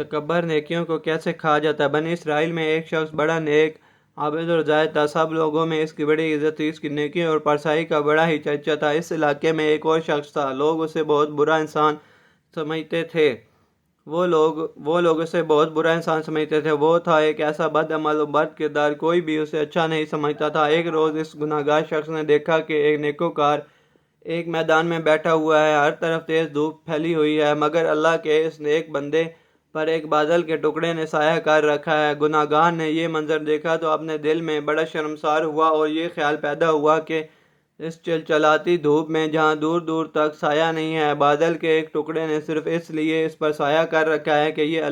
تکبر نیکیوں کو کیسے کھا جاتا ہے۔ بنی اسرائیل میں ایک شخص بڑا نیک، عابد اور زاہد تھا۔ سب لوگوں میں اس کی بڑی عزت تھی، اس کی نیکی اور پرسائی کا بڑا ہی چرچا تھا۔ اس علاقے میں ایک اور شخص تھا، لوگ اسے بہت برا انسان سمجھتے تھے۔ وہ لوگ اسے بہت برا انسان سمجھتے تھے۔ وہ تھا ایک ایسا بد عمل و بد کردار، کوئی بھی اسے اچھا نہیں سمجھتا تھا۔ ایک روز اس گناہگار شخص نے دیکھا کہ ایک نیکوکار ایک میدان میں بیٹھا ہوا ہے، ہر طرف تیز دھوپ پھیلی ہوئی ہے، مگر اللہ کے اس نیک بندے پر ایک بادل کے ٹکڑے نے سایہ کر رکھا ہے۔ گناہگار نے یہ منظر دیکھا تو اپنے دل میں بڑا شرمسار ہوا اور یہ خیال پیدا ہوا کہ اس چلچلاتی دھوپ میں جہاں دور دور تک سایہ نہیں ہے، بادل کے ایک ٹکڑے نے صرف اس لیے اس پر سایہ کر رکھا ہے کہ یہ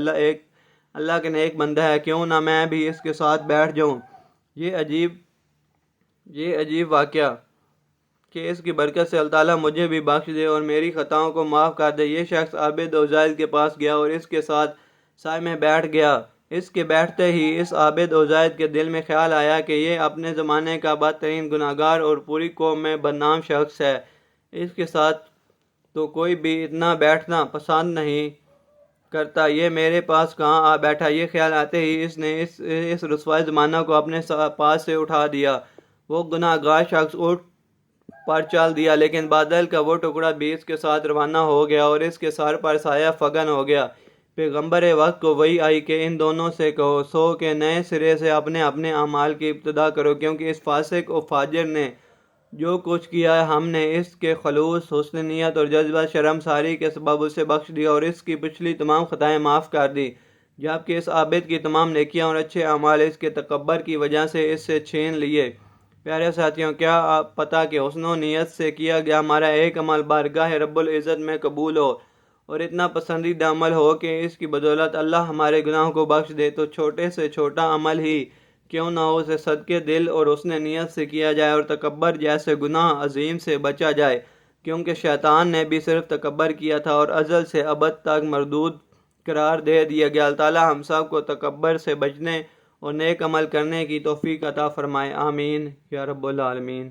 اللہ کے نیک بندہ ہے، کیوں نہ میں بھی اس کے ساتھ بیٹھ جاؤں۔ یہ عجیب واقعہ کہ اس کی برکت سے اللہ تعالیٰ مجھے بھی بخش دے اور میری خطاؤں کو معاف کر دے۔ یہ شخص عابد و زاہد کے پاس گیا اور اس کے ساتھ سائے میں بیٹھ گیا۔ اس کے بیٹھتے ہی اس عابد و زاہد کے دل میں خیال آیا کہ یہ اپنے زمانے کا بدترین گناہگار اور پوری قوم میں بدنام شخص ہے، اس کے ساتھ تو کوئی بھی اتنا بیٹھنا پسند نہیں کرتا، یہ میرے پاس کہاں آ بیٹھا۔ یہ خیال آتے ہی اس نے اس رسوائے زمانہ کو اپنے پاس سے اٹھا دیا۔ وہ گناہگار شخص اٹھ پر چل دیا، لیکن بادل کا وہ ٹکڑا بھی اس کے ساتھ روانہ ہو گیا اور اس کے سر پر سایہ فگن ہو گیا۔ پیغمبر وقت کو وحی آئی کہ ان دونوں سے کہو سو کہ نئے سرے سے اپنے اپنے اعمال کی ابتدا کرو، کیونکہ اس فاسق و فاجر نے جو کچھ کیا ہے ہم نے اس کے خلوص، حسن نیت اور جذبہ شرمساری کے سبب اسے بخش دیا اور اس کی پچھلی تمام خطائیں معاف کر دی، جبکہ اس عابد کی تمام نیکیاں اور اچھے اعمال اس کے تکبر کی وجہ سے اس سے چھین لیے۔ پیارے ساتھیوں، کیا آپ پتہ کہ حسن و نیت سے کیا گیا ہمارا ایک عمل بارگاہ رب العزت میں قبول ہو اور اتنا پسندیدہ عمل ہو کہ اس کی بدولت اللہ ہمارے گناہوں کو بخش دے، تو چھوٹے سے چھوٹا عمل ہی کیوں نہ ہو اسے صدقے دل اور حسن نیت سے کیا جائے اور تکبر جیسے گناہ عظیم سے بچا جائے، کیونکہ شیطان نے بھی صرف تکبر کیا تھا اور ازل سے ابد تک مردود قرار دے دیا گیا۔ اللہ تعالیٰ ہم سب کو تکبر سے بچنے اور نیک عمل کرنے کی توفیق عطا فرمائے، آمین یا رب العالمین۔